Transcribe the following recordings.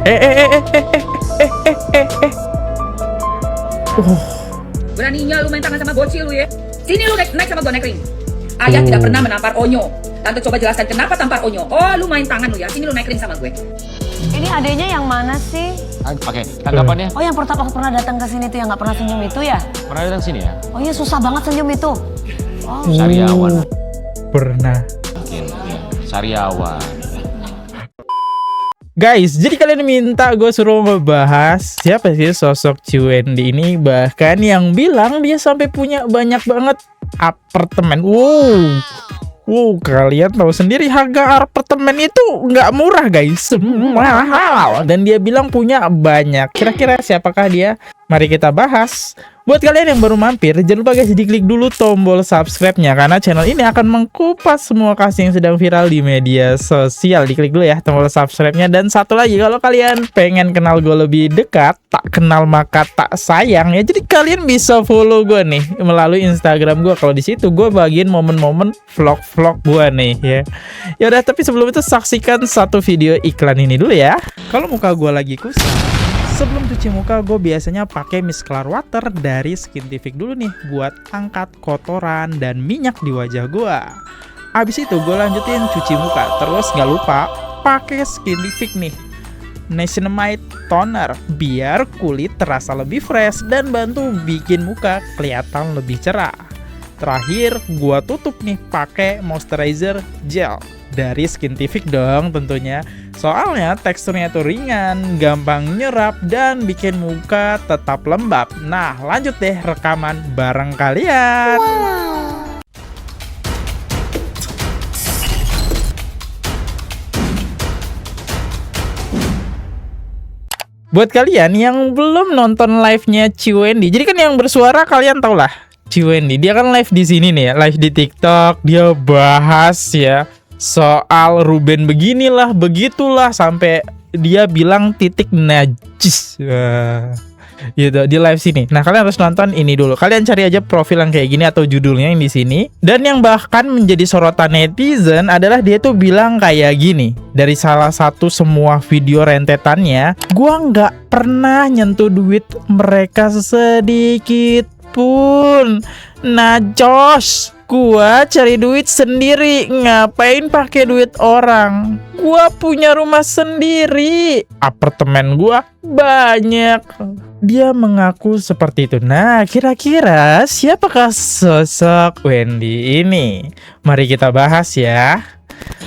Eh, eh, eh, eh, eh, eh, eh, eh, eh. Beraninya lu main tangan sama bocil lu ya. Sini lu naik sama gua naik ring. Ayah tidak pernah menampar Onyo. Tante coba jelaskan kenapa tampar Onyo. Oh, lu main tangan lu ya. Sini lu naik ring sama gue. Ini adanya yang mana sih? Oke, tanggapannya? Oh, yang pertama pernah datang ke sini tuh yang nggak pernah senyum itu ya? Pernah datang sini ya? Oh iya, susah banget senyum itu. Oh, Sariawan. Pernah. Mungkin, ya. Sariawan. Guys, jadi kalian minta gue suruh ngebahas siapa sih sosok Wendy ini. Bahkan yang bilang dia sampai punya banyak banget apartemen. Wow, kalian tahu sendiri harga apartemen itu nggak murah guys, mahal. Dan dia bilang punya banyak. Kira-kira siapakah dia? Mari kita bahas. Buat kalian yang baru mampir, jangan lupa guys diklik dulu tombol subscribe-nya, karena channel ini akan mengkupas semua kasus yang sedang viral di media sosial. Diklik dulu ya tombol subscribe-nya. Dan satu lagi, kalau kalian pengen kenal gue lebih dekat, tak kenal maka tak sayang ya. Jadi kalian bisa follow gue nih melalui Instagram gue. Kalau di situ gue bagiin momen-momen vlog-vlog gue nih ya. Ya udah, tapi sebelum itu saksikan satu video iklan ini dulu ya. Kalau muka gue lagi kusam, sebelum cuci muka gue biasanya pakai Miscelar Water dari Skintific dulu nih buat angkat kotoran dan minyak di wajah gue. Abis itu gue lanjutin cuci muka. Terus nggak lupa pakai Skintific nih Niacinamide Toner biar kulit terasa lebih fresh dan bantu bikin muka kelihatan lebih cerah. Terakhir gue tutup nih pakai moisturizer gel dari Skintific dong tentunya. Soalnya teksturnya tuh ringan, gampang nyerap, dan bikin muka tetap lembab. Nah, lanjut deh rekaman bareng kalian. Buat kalian yang belum nonton live-nya Wendy, jadi kan yang bersuara kalian tau lah Wendy, dia kan live di sini nih ya, live di TikTok. Dia bahas ya soal Ruben beginilah, begitulah, sampai dia bilang titik najis gitu di live sini. Nah, kalian harus nonton ini dulu. Kalian cari aja profil yang kayak gini atau judulnya yang di sini. Dan yang bahkan menjadi sorotan netizen adalah dia tuh bilang kayak gini. Dari salah satu semua video rentetannya, gua nggak pernah nyentuh duit mereka sedikit pun. Najos, gua cari duit sendiri, ngapain pakai duit orang? Gua punya rumah sendiri, apartemen gua banyak. Dia mengaku seperti itu. Nah, kira-kira siapakah sosok Wendy ini? Mari kita bahas ya.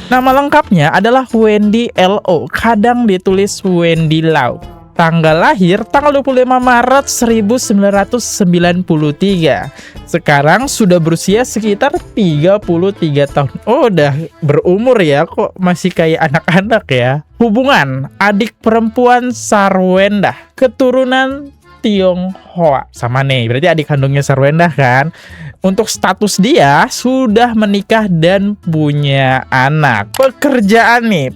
Nama lengkapnya adalah Wendy Lo, kadang ditulis Wendy Lau. Tanggal lahir tanggal 25 Maret 1993. Sekarang sudah berusia sekitar 33 tahun. Oh, udah berumur ya, kok masih kayak anak-anak ya. Hubungan adik perempuan Sarwenda, keturunan Tionghoa. Sama nih, berarti adik kandungnya Sarwenda kan. Untuk status dia sudah menikah dan punya anak. Pekerjaannya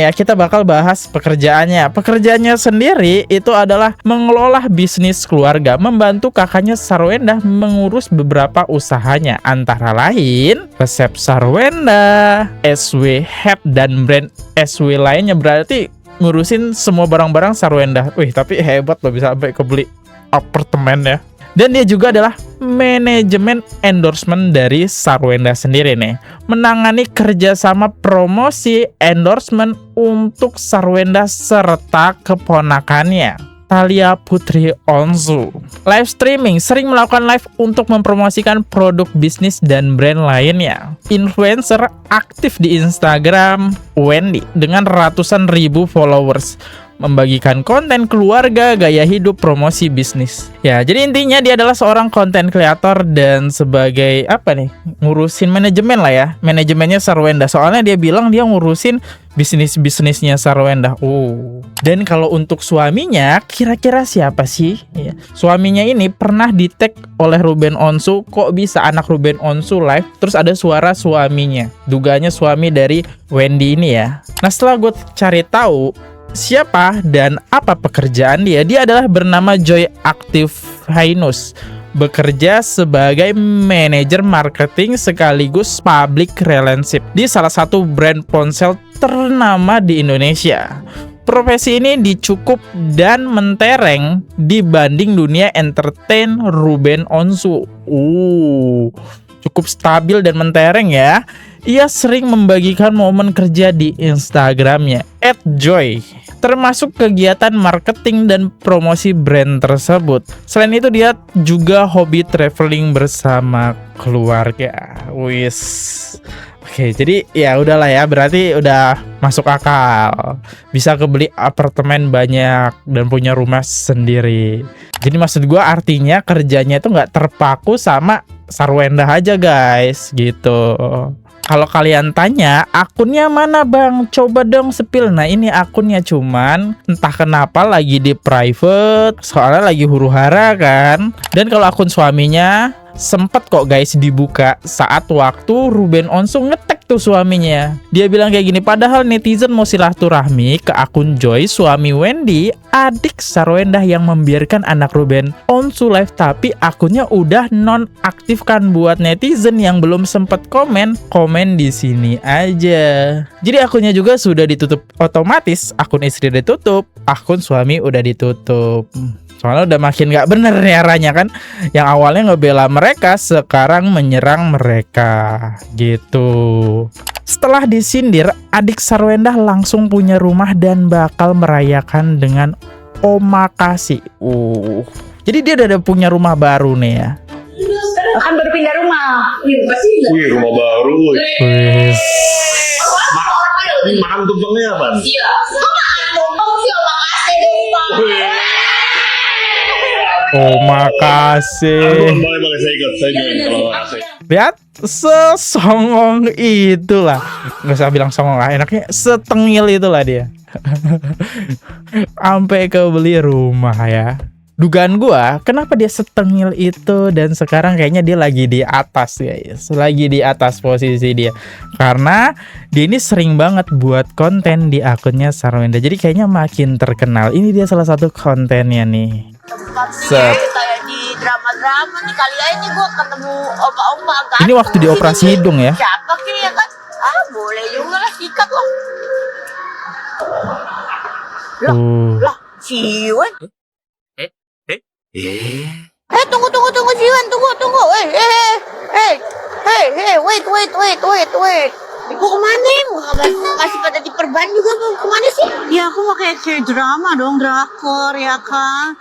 ya, kita bakal bahas pekerjaannya. Pekerjaannya sendiri itu adalah mengelola bisnis keluarga, membantu kakaknya Sarwenda mengurus beberapa usahanya, antara lain resep Sarwenda, SW Head, dan brand SW lainnya. Berarti ngurusin semua barang-barang Sarwenda. Wih, tapi hebat loh, bisa sampai kebeli apartemen ya. Dan dia juga adalah manajemen endorsement dari Sarwenda sendiri nih, menangani kerjasama promosi endorsement untuk Sarwenda serta keponakannya Thalia Putri Onsu. Live streaming, sering melakukan live untuk mempromosikan produk bisnis dan brand lainnya. Influencer aktif di Instagram Wendy dengan ratusan ribu followers, membagikan konten keluarga, gaya hidup, promosi bisnis. Ya, jadi intinya dia adalah seorang konten kreator dan sebagai apa nih? Ngurusin manajemen lah ya. Manajemennya Sarwenda. Soalnya dia bilang dia ngurusin bisnisnya Sarwenda. Dan kalau untuk suaminya, kira-kira siapa sih? Ya. Suaminya ini pernah di-tag oleh Ruben Onsu. Kok bisa anak Ruben Onsu live terus ada suara suaminya? Dugaannya suami dari Wendy ini ya. Nah, setelah gue cari tahu siapa dan apa pekerjaan dia adalah bernama Joy Aktivainus. Bekerja sebagai manajer marketing sekaligus public relationship di salah satu brand ponsel ternama di Indonesia. Profesi ini dicukup dan mentereng dibanding dunia entertain Ruben Onsu. Cukup stabil dan mentereng ya. Ia sering membagikan momen kerja di Instagramnya @joy, termasuk kegiatan marketing dan promosi brand tersebut. Selain itu dia juga hobi traveling bersama keluarga. Oke, jadi ya udahlah ya, berarti udah masuk akal. Bisa kebeli apartemen banyak dan punya rumah sendiri. Jadi maksud gua artinya kerjanya itu nggak terpaku sama Sarwenda aja guys, gitu. Kalau kalian tanya, akunnya mana bang? Coba dong sepil. Nah ini akunnya, cuman entah kenapa lagi di private, soalnya lagi huru-hara kan. Dan kalau akun suaminya sempet kok guys dibuka saat waktu Ruben Onsu ngetek tuh suaminya. Dia bilang kayak gini, padahal netizen mau silaturahmi ke akun Joy, suami Wendy, adik Sarwenda yang membiarkan anak Ruben Onsu live, tapi akunnya udah nonaktifkan. Buat netizen yang belum sempet komen di sini aja. Jadi akunnya juga sudah ditutup otomatis, akun istri ditutup, akun suami udah ditutup. Soalnya udah makin gak bener nih arahnya kan. Yang awalnya ngebela mereka, sekarang menyerang mereka gitu. Setelah disindir, adik Sarwenda langsung punya rumah dan bakal merayakan dengan omakase. Jadi dia udah punya rumah baru nih ya. Kan baru pindah rumah. Wih, rumah baru. Wis. Ini makan tumpengnya apa? Iya. Kok makan tumpeng sih, omakase tumpeng. Omakase. Boleh, saya ikut. Saya join kalau omakase. Lihat, sesongong itulah. Gak usah bilang songong lah, enaknya setengil itulah dia. Sampai kebeli rumah ya. Dugaan gua, kenapa dia setengil itu dan sekarang kayaknya dia lagi di atas guys. Lagi di atas posisi dia. Karena dia ini sering banget buat konten di akunnya Sarwenda. Jadi kayaknya makin terkenal. Ini dia salah satu kontennya nih. Set. Kayak di drama-drama nih, kali aja nih gua ketemu opa-opa kan. Ini waktu di operasi hidung ya. Siapa kiri ya kan? Boleh juga lah, sikat loh. Lah, Siwan. Tunggu, Siwan, tunggu. Wait. Mau kemana? Masih pada diperban juga, mau kemana sih? Ya aku mau kayak drama dong, drakor ya kan.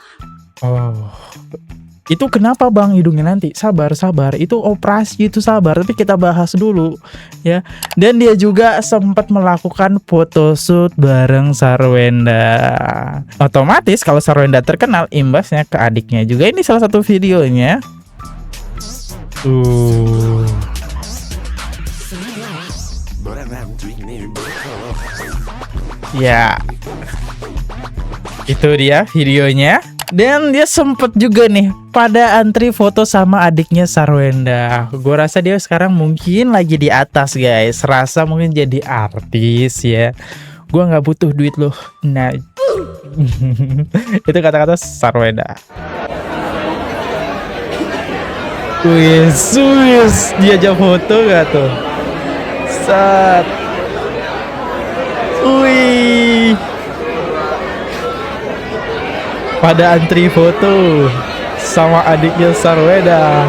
Itu kenapa bang hidungnya nanti? Sabar. Itu operasi, itu sabar. Tapi kita bahas dulu ya. Dan dia juga sempat melakukan photoshoot bareng Sarwenda. Otomatis kalau Sarwenda terkenal, imbasnya ke adiknya juga. Ini salah satu videonya. Ya, itu dia videonya. Dan dia sempet juga nih pada antri foto sama adiknya Sarwenda. Gue rasa dia sekarang mungkin lagi di atas guys. Rasa mungkin jadi artis ya. Gue nggak butuh duit loh. Nah, itu kata-kata Sarwenda. Wis, dia aja foto gak tuh? Set. Wih. Pada antri foto sama adiknya Sarwenda.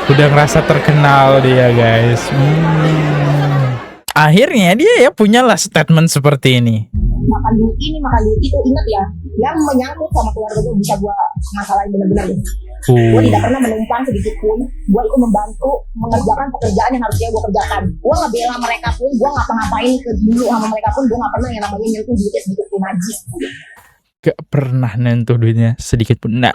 Udah ngerasa terkenal dia guys. Akhirnya dia ya punyalah statement seperti ini. Makan duit ini, makan duit itu, ingat ya, yang menyangkut sama keluarga gue bisa gue masalahin benar-benar deh. Gue tidak pernah menumpang sedikit pun. Gue itu membantu mengerjakan pekerjaan yang harusnya gue kerjakan. Gue nggak bela mereka pun, gue nggak ngapain ke dulu sama mereka pun, gue nggak pernah yang namanya nyentuh duitnya sedikit pun, najis. Gak pernah nyentuh duitnya sedikit pun. Nah,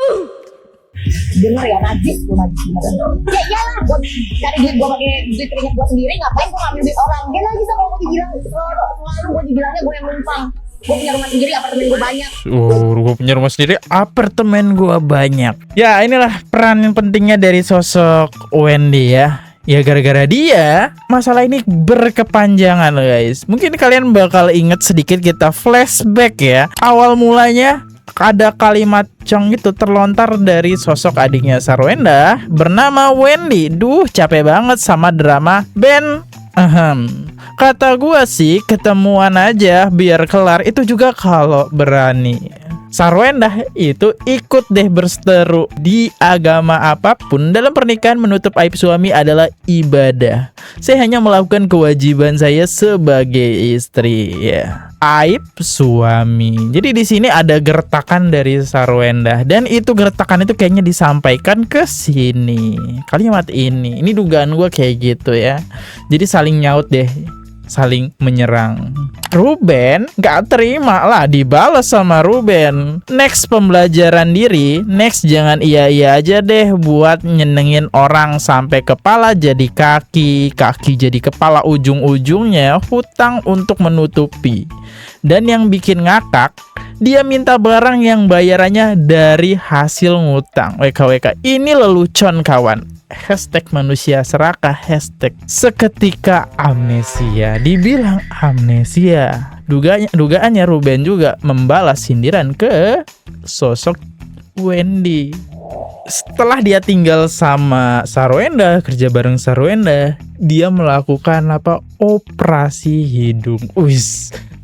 bener ya, najis gue, najis beneran. Ya iyalah, gue cari duit, gue pakai duit keringat gue sendiri, ngapain gue ngambil duit orang? Dia lagi sama gue dibilang, selalu gue dibilangnya gue yang numpang. Gue punya rumah sendiri, apartemen gue banyak. gue punya rumah sendiri, apartemen gue banyak. Ya inilah peran yang pentingnya dari sosok Wendy ya. Ya gara-gara dia, masalah ini berkepanjangan loh guys. Mungkin kalian bakal inget sedikit, kita flashback ya. Awal mulanya ada kalimat cong itu terlontar dari sosok adiknya Sarwenda bernama Wendy. Duh, capek banget sama drama Ben. Kata gua sih ketemuan aja biar kelar, itu juga kalau berani. Sarwenda itu ikut deh berseteru di agama apapun. Dalam pernikahan menutup aib suami adalah ibadah. Saya hanya melakukan kewajiban saya sebagai istri ya. Aib suami. Jadi di sini ada gertakan dari Sarwenda dan itu gertakan itu kayaknya disampaikan ke sini. Kalimat ini dugaan gua kayak gitu ya. Jadi saling nyaut deh, saling menyerang. Ruben gak terima lah dibalas sama Ruben. Next pembelajaran diri. Next jangan iya-iya aja deh buat nyenengin orang sampai kepala jadi kaki, kaki jadi kepala, ujung-ujungnya hutang untuk menutupi. Dan yang bikin ngakak, dia minta barang yang bayarannya dari hasil ngutang. WKWK ini lelucon kawan. Hashtag manusia serakah, hashtag seketika amnesia. Dibilang amnesia. Dugaannya Ruben juga membalas sindiran ke sosok Wendy. Setelah dia tinggal sama Sarwenda, kerja bareng Sarwenda, dia melakukan operasi hidung.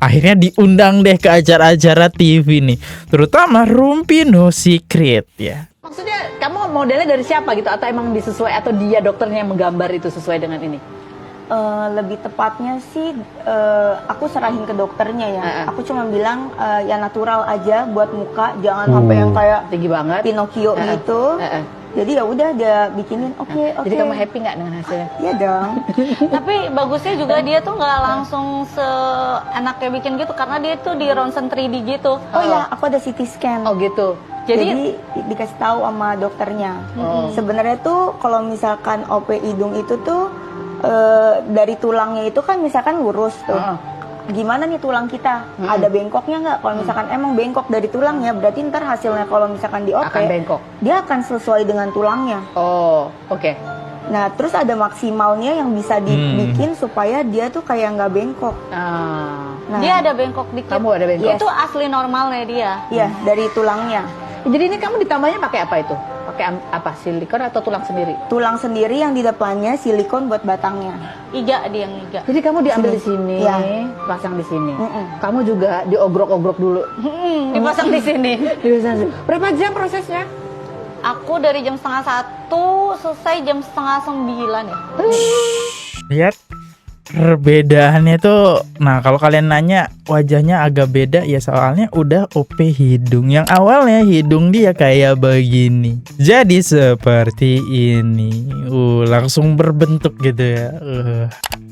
Akhirnya diundang deh ke acara-acara TV nih, terutama Rumpi No Secret ya. Maksudnya kamu modelnya dari siapa gitu? Atau emang disesuai, atau dia dokternya yang menggambar itu sesuai dengan ini? Lebih tepatnya sih aku serahin ke dokternya ya. Aku cuma bilang ya natural aja buat muka, jangan sampai yang kayak Tinggi banget. Pinocchio gitu. Jadi ya udah dia bikinin. Oke. Jadi kamu happy nggak dengan hasilnya? Iya dong. Tapi bagusnya juga dia tuh nggak langsung seenaknya bikin gitu, karena dia tuh di ronsen 3D gitu. Oh ya, aku ada CT scan. Oh gitu. Jadi dikasih tahu sama dokternya. Sebenarnya tuh kalau misalkan OP hidung itu tuh dari tulangnya itu kan misalkan lurus tuh. Gimana nih tulang kita? Ada bengkoknya nggak? Kalau misalkan emang bengkok dari tulangnya, berarti ntar hasilnya kalau misalkan di OP Akan bengkok. dia akan sesuai dengan tulangnya. Oh, oke. Nah, terus ada maksimalnya yang bisa dibikin supaya dia tuh kayak nggak bengkok. Nah, Dia ada bengkok dikit. Kamu ada bengkok? Yes. Itu asli normalnya dia. Iya, dari tulangnya. Jadi ini kamu ditambahnya pakai apa itu? Pakai apa? Silikon atau tulang sendiri? Tulang sendiri yang di depannya, silikon buat batangnya. Iga dia yang iga. Jadi kamu diambil di sini, Iya. pasang di sini. Kamu juga diogrok-ogrok dulu. Dipasang di sini. Dipasang di sini. Berapa jam prosesnya? Aku dari jam 8:30 selesai jam 8:30 ya. Lihat perbedaannya tuh. Nah, kalau kalian nanya wajahnya agak beda ya, soalnya udah OP hidung. Yang awalnya hidung dia kayak begini, jadi seperti ini. Langsung berbentuk gitu ya.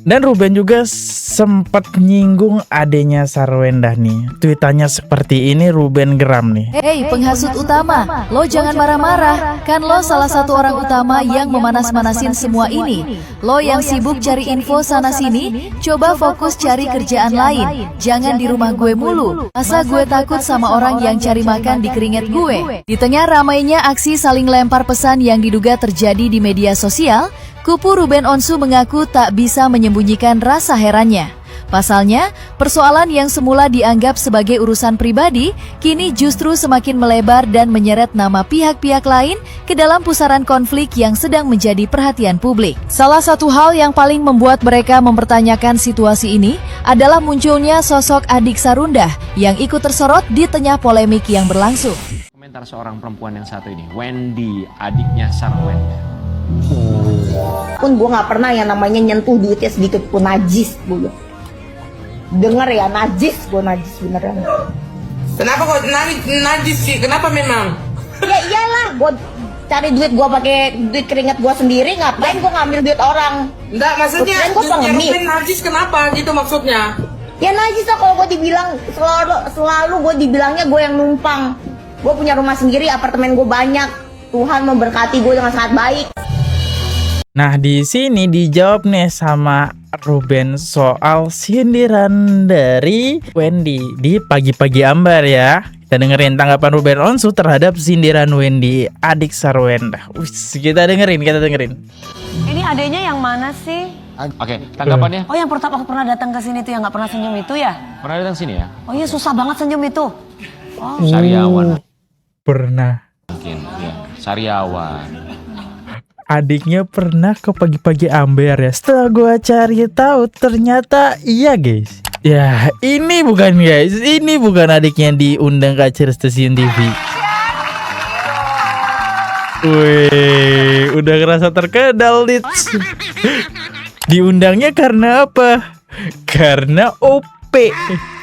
Dan Ruben juga sempat nyinggung adenya Sarwenda nih. Tweetannya seperti ini, Ruben geram nih. Hei penghasut utama, lo jangan marah-marah. Kan lo salah satu orang utama yang memanas-manasin semua ini. Lo yang sibuk cari info sana-sini, coba fokus cari kerjaan lain. Jangan di rumah gue mulu. Masa gue takut sama orang yang cari makan di keringet gue? Di tengah ramainya aksi saling lempar pesan yang diduga terjadi di media sosial, kupu Ruben Onsu mengaku tak bisa menyembunyikan rasa herannya. Pasalnya, persoalan yang semula dianggap sebagai urusan pribadi, kini justru semakin melebar dan menyeret nama pihak-pihak lain ke dalam pusaran konflik yang sedang menjadi perhatian publik. Salah satu hal yang paling membuat mereka mempertanyakan situasi ini adalah munculnya sosok adik Sarunda yang ikut tersorot di tengah polemik yang berlangsung. Komentar seorang perempuan yang satu ini, Wendy, adiknya Sarwenda. Pun gue nggak pernah yang namanya nyentuh duitnya sedikit pun najis gue. Dengar ya, najis, gue najis beneran. Kenapa kok najis sih? Kenapa memang? Ya iyalah, gue cari duit gue pakai duit keringat gue sendiri, ngapain gue ngambil duit orang? Enggak, maksudnya duitnya Ruben najis kenapa gitu maksudnya? Ya najis lah kalau gue dibilang, selalu gue dibilangnya gue yang numpang. Gue punya rumah sendiri, apartemen gue banyak. Tuhan memberkati gue dengan sangat baik. Nah, di sini dijawab nih sama Ruben soal sindiran dari Wendy di Pagi-Pagi Ambar ya. Kita dengerin tanggapan Ruben Onsu terhadap sindiran Wendy, adik Sarwenda. Kita dengerin. Ini adanya yang mana sih? Oke, tanggapannya? Oh, yang pertama aku pernah datang ke sini tuh yang nggak pernah senyum itu ya? Pernah datang sini ya? Oh iya, susah banget senyum itu. Sariawan Pernah. mungkin ya. Sariawan. Adiknya pernah ke pagi-pagi Amber ya. Setelah gua cari tahu ternyata iya guys. Ya ini bukan guys, ini bukan adiknya diundang ke acara stasiun TV. Wih, udah ngerasa terkenal nih. Diundangnya karena apa? Karena OP,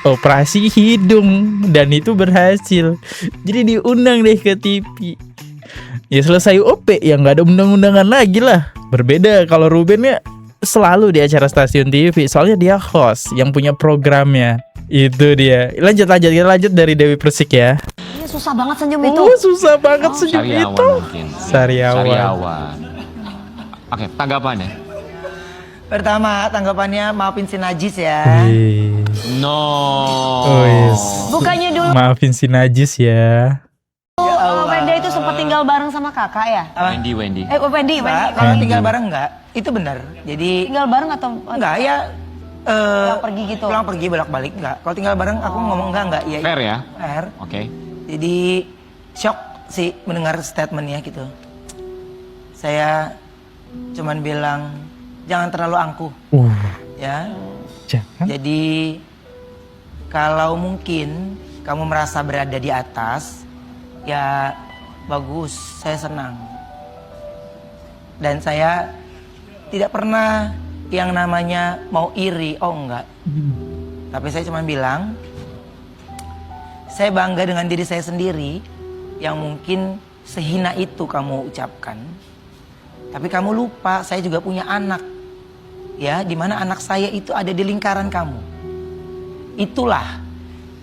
operasi hidung, dan itu berhasil. Jadi diundang deh ke TV. Ya selesai OP ya nggak ada undang-undangan lagi lah. Berbeda kalau Ruben ya selalu di acara stasiun TV, soalnya dia host yang punya programnya. Itu dia. Lanjut kita lanjut dari Dewi Persik ya. Ini susah banget senyum itu. Susah banget senyum Sariawan itu. mungkin. Sariawan. Oke, tanggapannya. Pertama, tanggapannya maafin si Najis ya. No. Oh, yes. Bukannya dulu Maafin si Najis ya. Wenda itu sempat tinggal bareng sama kakak ya? Wendy. Wendy. Enggak, kalau tinggal bareng enggak, itu benar. Jadi Tinggal bareng atau enggak ya pulang pergi gitu? pulang pergi bolak-balik enggak. Kalau tinggal bareng aku ngomong enggak ya. Fair ya? Fair. Oke. Jadi shock sih mendengar statementnya gitu. Saya cuman bilang jangan terlalu angkuh. Ya. Jangan. Jadi kalau mungkin kamu merasa berada di atas, ya bagus, saya senang. Dan saya tidak pernah yang namanya mau iri, oh enggak. Tapi saya cuma bilang, saya bangga dengan diri saya sendiri yang mungkin sehina itu kamu ucapkan. Tapi kamu lupa, saya juga punya anak. Ya, di mana anak saya itu ada di lingkaran kamu. Itulah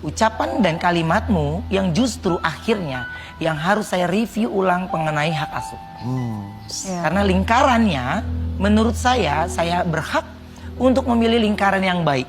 ucapan dan kalimatmu yang justru akhirnya yang harus saya review ulang mengenai hak asuh. Karena lingkarannya menurut saya berhak untuk memilih lingkaran yang baik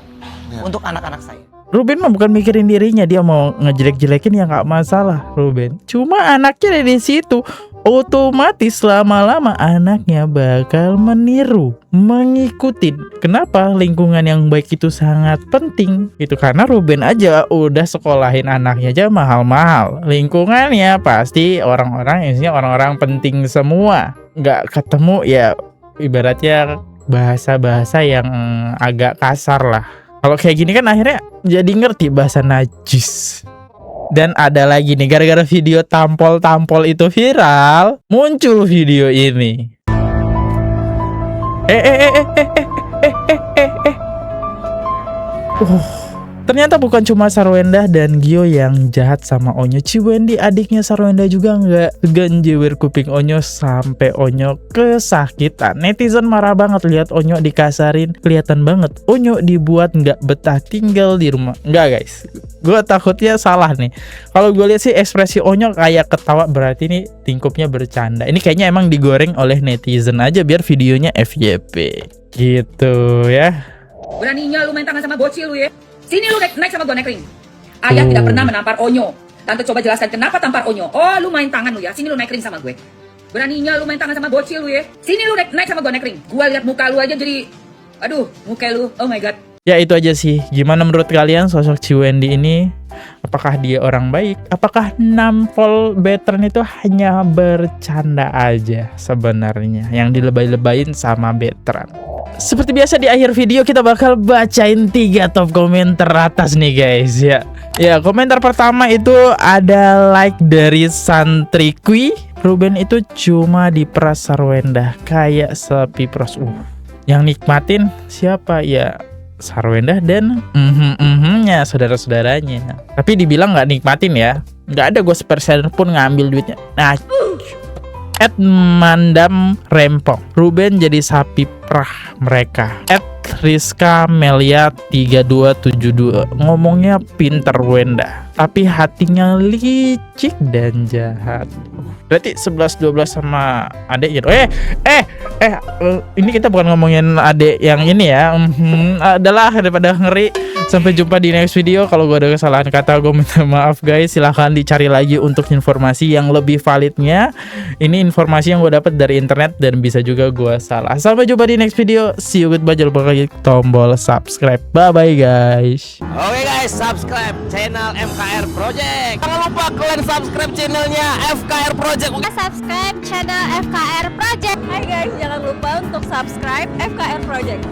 untuk anak-anak saya. Ruben mah bukan mikirin dirinya, dia mau ngejelek-jelekin ya nggak masalah Ruben. Cuma anaknya di situ, otomatis lama-lama anaknya bakal meniru, mengikuti. Kenapa lingkungan yang baik itu sangat penting? Itu karena Ruben aja udah sekolahin anaknya aja mahal-mahal. Lingkungannya pasti orang-orang, isinya orang-orang penting semua. Nggak ketemu ya ibaratnya bahasa-bahasa yang agak kasar lah. Kalau kayak gini kan akhirnya jadi ngerti bahasa najis. Dan ada lagi nih, gara-gara video tampol-tampol itu viral, muncul video ini. Ternyata bukan cuma Sarwenda dan Gio yang jahat sama Onyo. Ciwendy adiknya Sarwenda juga nggak genjewer kuping Onyo sampai Onyo kesakitan. Netizen marah banget lihat Onyo dikasarin. Kelihatan banget Onyo dibuat nggak betah tinggal di rumah. Nggak guys, gue takutnya salah nih. Kalau gue lihat sih ekspresi Onyo kayak ketawa, berarti ini tingkupnya bercanda. Ini kayaknya emang digoreng oleh netizen aja biar videonya FYP gitu ya. Beraninya lu main tangan sama bocil lu ya. Sini lu naik sama gua naik ring. Ayah tidak pernah menampar Onyo. Tante coba jelaskan kenapa tampar Onyo. Oh, lu main tangan lu ya. Sini lu naik ring sama gue. Beraninya lu main tangan sama bocil lu ya. Sini lu naik sama gua naik ring. Gua lihat muka lu aja jadi aduh, muka lu. Oh my god. Ya itu aja sih. Gimana menurut kalian sosok Ciwendy ini? Apakah dia orang baik? Apakah nampol Betran itu hanya bercanda aja sebenarnya yang dilebay-lebayin sama Betran? Seperti biasa di akhir video kita bakal bacain 3 top komentar atas nih guys ya. Ya, komentar pertama itu ada like dari Santriqui. Ruben itu cuma diperas Sarwenda kayak sapi pros. Yang nikmatin siapa ya? Sarwenda dan nya saudara-saudaranya. Tapi dibilang nggak nikmatin ya. Nggak ada gue sepersen pun ngambil duitnya. Nah, Mandam Rempong, Ruben jadi sapi perah mereka. Rizka Melia 3272, ngomongnya pinter Wenda, tapi hatinya licik dan jahat. Berarti 11-12 sama adik gitu. Ini kita bukan ngomongin adik yang ini ya. Adalah daripada ngeri. Sampai jumpa di next video. Kalau gue ada kesalahan kata, gue minta maaf guys. Silahkan dicari lagi untuk informasi yang lebih validnya. Ini informasi yang gue dapat dari internet dan bisa juga gue salah. Sampai jumpa di next video. See you, goodbye. Jangan lupa klik tombol subscribe. Bye bye guys. Oke guys, subscribe channel FKR Project. Jangan lupa kalian subscribe channelnya FKR Project. Subscribe channel FKR Project. Hai guys, jangan lupa untuk subscribe FKR Project.